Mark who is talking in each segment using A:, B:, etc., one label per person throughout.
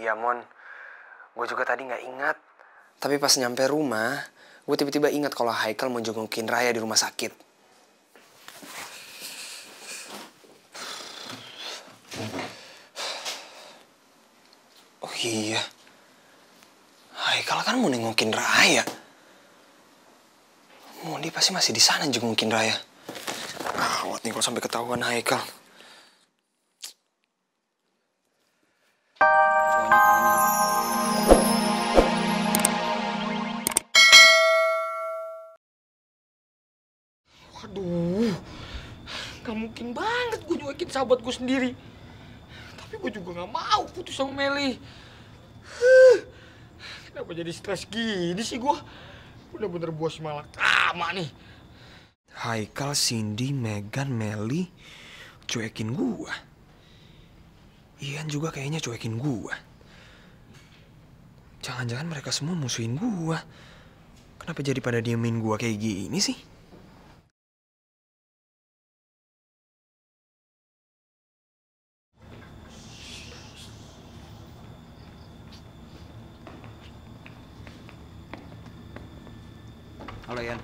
A: Iya, Mon. Gue juga tadi nggak ingat. Tapi pas nyampe rumah, gue tiba-tiba ingat kalau Haikal mau jengukin Raya di rumah sakit. Oh iya. Haikal kan mau nengokin Raya. Mondi pasti masih di sana jengukin Raya. Gawat nih kalau sampai ketahuan Haikal.
B: Waduh, gak mungkin banget gue nyuekin sahabat gue sendiri. Tapi gue juga gak mau putus sama Meli. Kenapa jadi stres gini sih gue? Bener-bener bos malakama nih.
A: Haikal, Cindy, Megan, Meli cuekin gua. Ian juga kayaknya cuekin gua. Jangan-jangan mereka semua musuhin gua. Kenapa jadi pada diemin gua kayak gini sih? Halo, Ian.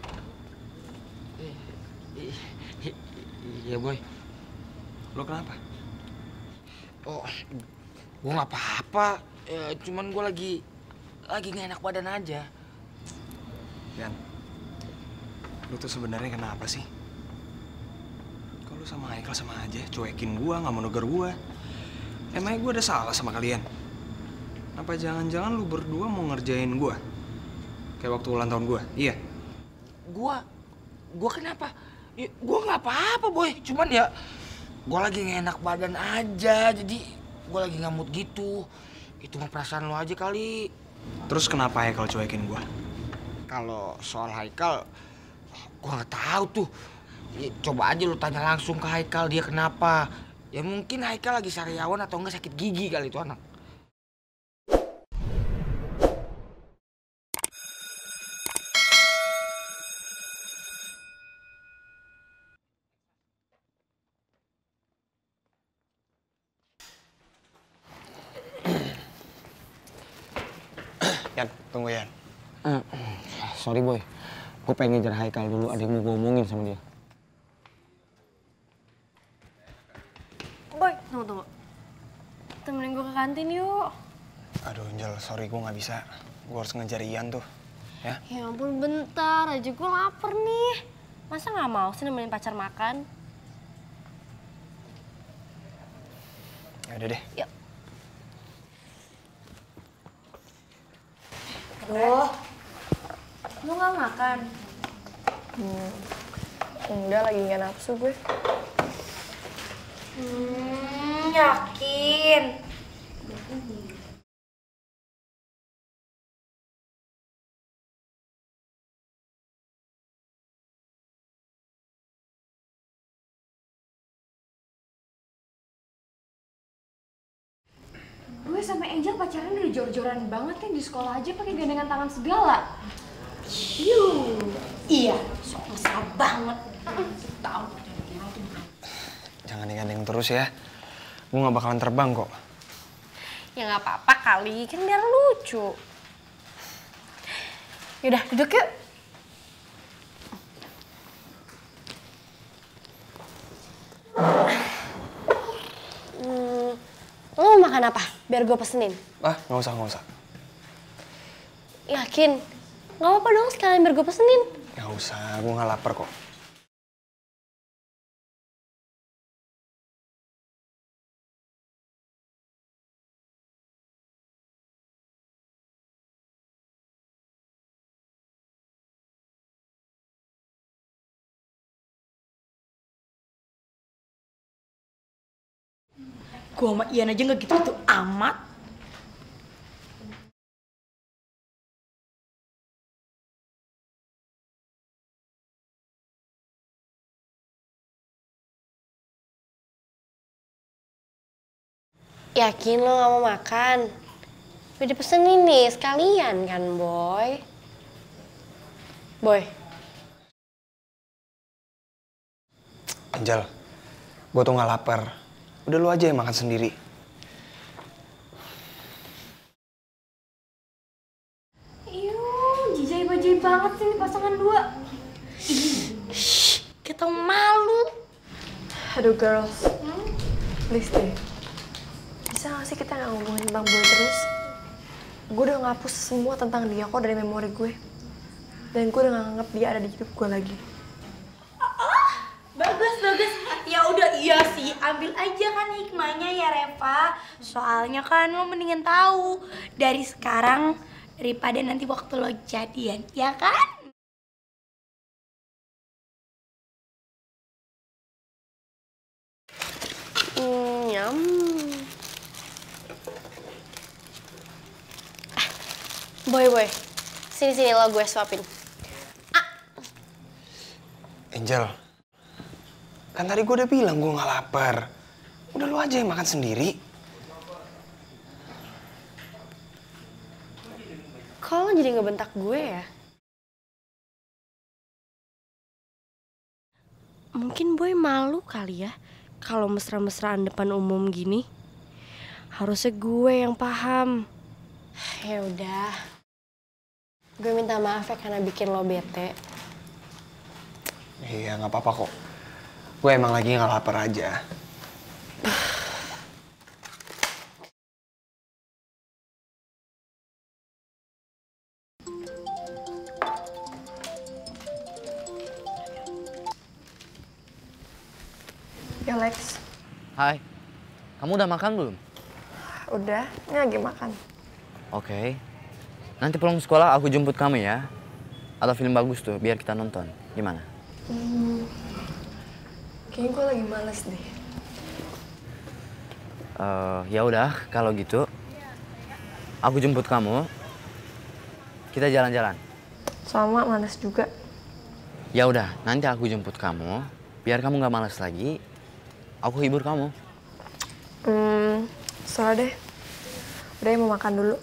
B: Iya, Boy.
A: Lo kenapa?
B: Oh, gue gak apa-apa. Cuman gue lagi gak enak badan aja.
A: Ian, lo tuh sebenarnya kenapa sih? Kalau sama Haikal sama aja, cuekin gua, nggak mau negur gua. Emangnya gua ada salah sama kalian? Apa jangan-jangan lu berdua mau ngerjain gua? Kayak waktu ulang tahun gua? Iya.
B: Gua kenapa? Ya, gua nggak apa-apa, Boy. Cuman ya, gua lagi gak enak badan aja. Jadi gua lagi nggak mood gitu. Itu mah perasaan lo aja kali.
A: Terus kenapa Haikal cuekin gua?
B: Kalau soal Haikal, gua nggak tahu tuh. Ya, coba aja lu tanya langsung ke Haikal, dia kenapa. Ya mungkin Haikal lagi sariawan atau enggak sakit gigi kali itu anak.
A: Yan, tunggu Yan.
B: Sorry, Boy. Gue pengen ngejar Haikal dulu, ada yang mau gue omongin sama dia.
C: Boy, tunggu. Temenin gue ke kantin yuk.
A: Aduh, Angel, sorry gue nggak bisa. Gue harus ngejar Ian tuh, ya?
C: Ya ampun, bentar aja gue lapar nih. Masa nggak mau sih nemenin pacar makan?
A: Ya udah deh.
C: Yuk.
D: Aduh,
C: Lu nggak makan?
D: enggak lagi nggak nafsu gue.
C: Yakin?
D: Gue sama Angel pacaran udah jor-joran banget kan di sekolah aja pakai gandengan tangan segala.
C: Iya, sok mesra banget.
D: Tahu.
A: Jangan digandeng terus ya. Gue nggak bakalan terbang kok.
C: Ya nggak apa-apa kali, kan biar lucu. Yaudah, duduk yuk. Lu mau makan apa? Biar gue pesenin.
A: Ah, nggak usah.
C: Yakin? Nggak apa-apa dong, sekalian biar gue pesenin.
A: Nggak usah, gue nggak lapar kok.
D: Gue sama Ian aja nggak gitu-gitu amat.
C: Yakin lo gak mau makan? Udah dipesenin nih, sekalian kan, Boy? Boy,
A: Angel, gue tuh nggak lapar. Udah lu aja yang makan sendiri.
E: Aduh girls, please deh. Bisa gak sih kita gak ngomongin tentang Boy terus? Gue udah ngapus semua tentang dia kok dari memori gue. Dan gue udah gak nganggap dia ada di hidup gue lagi.
F: Bagus. Ya udah iya sih, ambil aja kan hikmahnya ya Reva. Soalnya kan lo mendingan tahu dari sekarang daripada nanti waktu lo jadian, ya kan?
C: Nyam. Boy. Sini lo gue suapin.
A: Angel, kan tadi gue udah bilang gue nggak lapar. Udah lu aja yang makan sendiri.
C: Kok lo jadi ngebentak gue ya? Mungkin Boy malu kali ya kalau mesra-mesraan depan umum gini. Harusnya gue yang paham. Ya udah. Gue minta maaf ya karena bikin lo bete.
A: Iya, nggak apa-apa kok. Gue emang lagi nggak lapar aja.
E: Ya Lex,
G: Hai, kamu udah makan belum?
E: udah, ini lagi makan.
G: Oke. Nanti pulang sekolah aku jemput kamu ya. Ada film bagus tuh, biar kita nonton. Gimana?
E: Kayaknya gue lagi males deh.
G: Ya udah, kalau gitu aku jemput kamu. Kita jalan-jalan.
E: Sama males juga.
G: Ya udah, nanti aku jemput kamu. Biar kamu nggak malas lagi. Aku hibur kamu.
E: Soalnya deh. Udah mau makan dulu.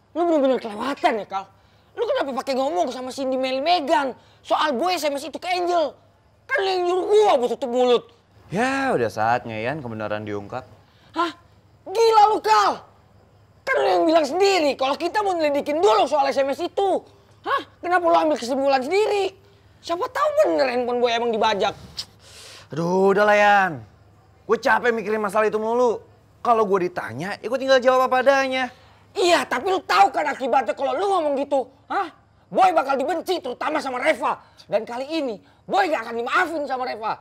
B: Lu bener-bener kelewatan ya, Kal. Lu kenapa pakai ngomong sama Cindy Melly Megan soal Boy SMS itu ke Angel? Kan lu yang nyuruh gua buat tutup mulut.
H: Ya, udah saatnya Yan kebenaran diungkap.
B: Hah? Gila lu, Kal. Kan lu yang bilang sendiri kalau kita mau nyelidikin dulu soal SMS itu. Hah? Kenapa lu ambil kesimpulan sendiri? Siapa tahu bener handphone Boy emang dibajak.
H: Aduh, udah lah Yan. Gue capek mikirin masalah itu mulu. Kalau gue ditanya, ya gue tinggal jawab apa adanya.
B: Iya, tapi lu tahu kan akibatnya kalau lu ngomong gitu. Hah? Boy bakal dibenci terutama sama Reva. Dan kali ini Boy gak akan dimaafin sama Reva.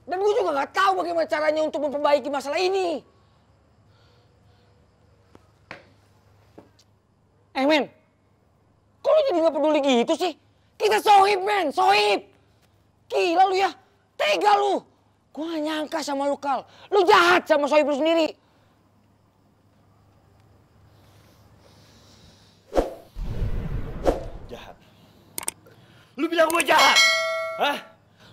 B: Dan gue juga gak tahu bagaimana caranya untuk memperbaiki masalah ini. Men, kok lu jadi gak peduli gitu sih? Kita sohib, men, sohib. Gila lu ya, tega lu. Gue gak nyangka sama lu, Kal. Lu jahat sama sohib lu sendiri.
H: Jahat. Lu bilang gue jahat? Hah?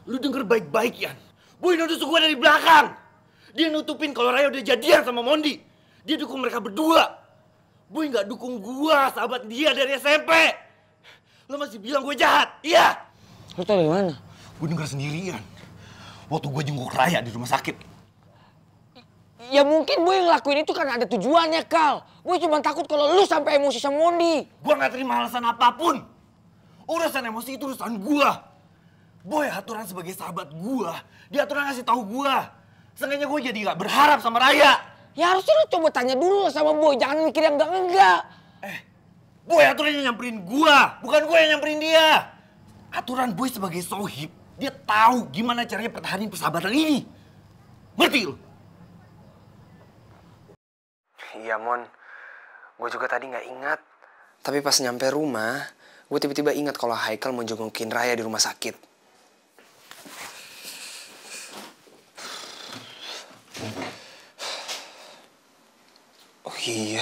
H: Lu denger baik-baik Yan. Boy nusuk gue dari belakang. Dia nutupin kalau Raya udah jadian sama Mondi. Dia dukung mereka berdua. Boy nggak dukung gua, sahabat dia dari SMP. Lo masih bilang gue jahat, iya?
B: Lu tau dari mana?
H: Gue denger sendirian. Waktu gue jenguk Raya di rumah sakit.
B: Ya mungkin Boy ngelakuin itu karena ada tujuannya, Kal. Boy cuma takut kalau lu sampai emosi sama Mondi.
H: Gue nggak terima alasan apapun. Urusan emosi itu urusan gua. Boy aturan sebagai sahabat gua. Dia aturan ngasih tahu gua. Seenggaknya gue jadi nggak berharap sama Raya.
B: Ya harusnya lu coba tanya dulu sama Boy, jangan mikir yang enggak.
H: Boy aturannya nyamperin gua, bukan gua yang nyamperin dia. Aturan Boy sebagai sohib, dia tahu gimana caranya pertahanin persahabatan ini. Ngerti lu?
A: Iya, Mon. Gue juga tadi nggak ingat. Tapi pas nyampe rumah, gue tiba-tiba ingat kalau Haikal mau jengukin Raya di rumah sakit. Oh iya.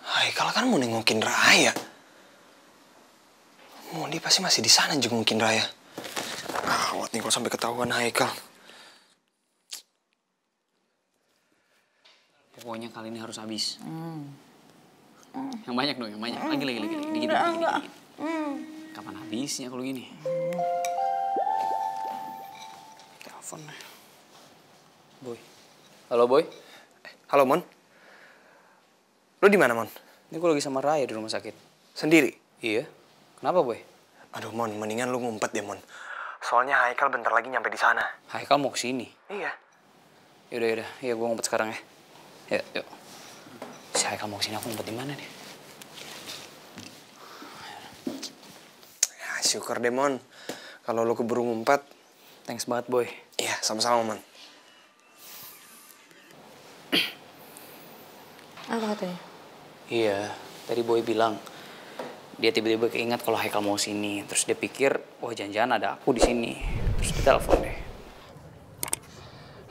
A: Haikal kan mau nengokin Raya. Mondi pasti masih di sana jengukin Raya. Gawat nih kalau sampai ketahuan Haikal.
I: Pokoknya kali ini harus habis. Yang banyak dong, yang banyak. Lagi. Dikit. Kapan habisnya kalau gini?
A: Telepon.
I: Boy. Halo, Boy.
A: Halo, Mon. Lu di mana, Mon?
I: Ini gue lagi sama Raya di rumah sakit.
A: Sendiri?
I: Iya. Kenapa, Boy?
A: Aduh, Mon, mendingan lu ngumpet deh, Mon. Soalnya Haikal bentar lagi nyampe di sana.
I: Haikal mau kesini.
A: Iya.
I: Yaudah. Iya, gue ngumpet sekarang ya. Yuk. Si Haikal mau kesini, aku ngumpet di mana nih?
A: Ya, syukur deh, Mon. Kalau lu keburu ngumpet.
I: Thanks banget, Boy.
A: Iya, sama-sama, Mon.
E: Apa katanya?
I: Iya, tadi Boy bilang dia tiba-tiba keinget kalau Haikal mau sini. Terus dia pikir, wah jangan-jangan ada aku di sini. Terus dia telepon deh.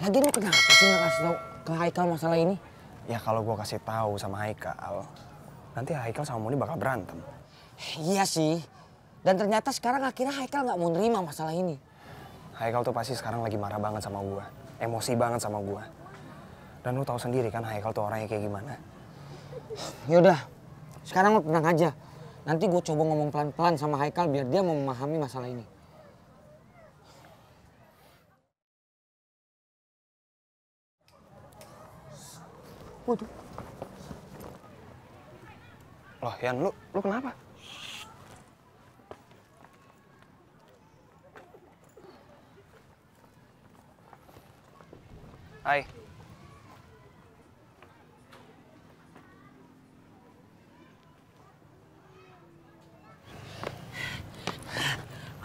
B: Lagi lu kenapa sih nggak kasih tau ke Haikal masalah ini?
A: Ya kalau gua kasih tahu sama Haikal, nanti Haikal sama Moni bakal berantem.
B: Iya sih. Dan ternyata sekarang akhirnya Haikal nggak mau nerima masalah ini.
A: Haikal tuh pasti sekarang lagi marah banget sama gua. Emosi banget sama gua. Dan lu tahu sendiri kan Haikal tuh orangnya kayak gimana.
B: Yaudah, sekarang lu tenang aja. Nanti gue coba ngomong pelan-pelan sama Haikal biar dia mau memahami masalah ini. Waduh.
A: Loh, Yan, lu kenapa? Hai.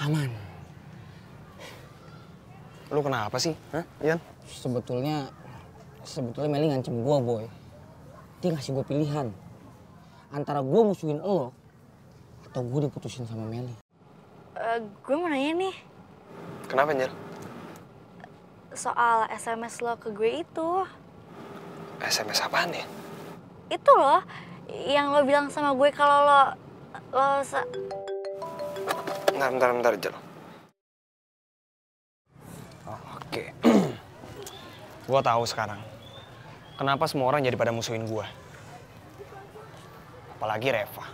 B: Aman.
A: Lu kenapa sih? Hah, Yan?
B: Sebetulnya Meli ngancem gue, Boy. Dia ngasih gue pilihan. Antara gue musuhin lo, atau gue diputusin sama Meli.
E: Gue mau nanya nih,
A: Kenapa, Nyel?
E: soal SMS lo ke gue itu.
A: SMS apaan ya?
E: Itu loh, yang lo bilang sama gue kalau lo
A: Bentar, Jel. Oh, oke. Gua tahu sekarang. Kenapa semua orang jadi pada musuhin gua. Apalagi Reva.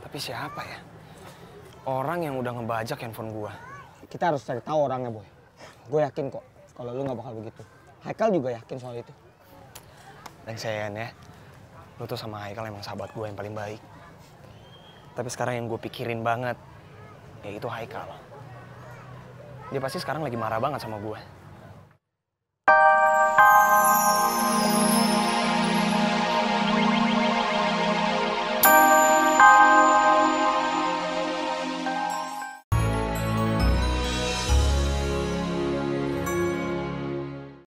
A: Tapi siapa ya? Orang yang udah ngebajak handphone gua.
B: Kita harus cari tahu orangnya, Boy. Gue yakin kok kalau lu nggak bakal begitu. Haikal juga yakin soal itu.
A: Dan sayang ya, lu tuh sama Haikal emang sahabat gua yang paling baik. Tapi sekarang yang gue pikirin banget, yaitu Haikal. Dia pasti sekarang lagi marah banget sama gue.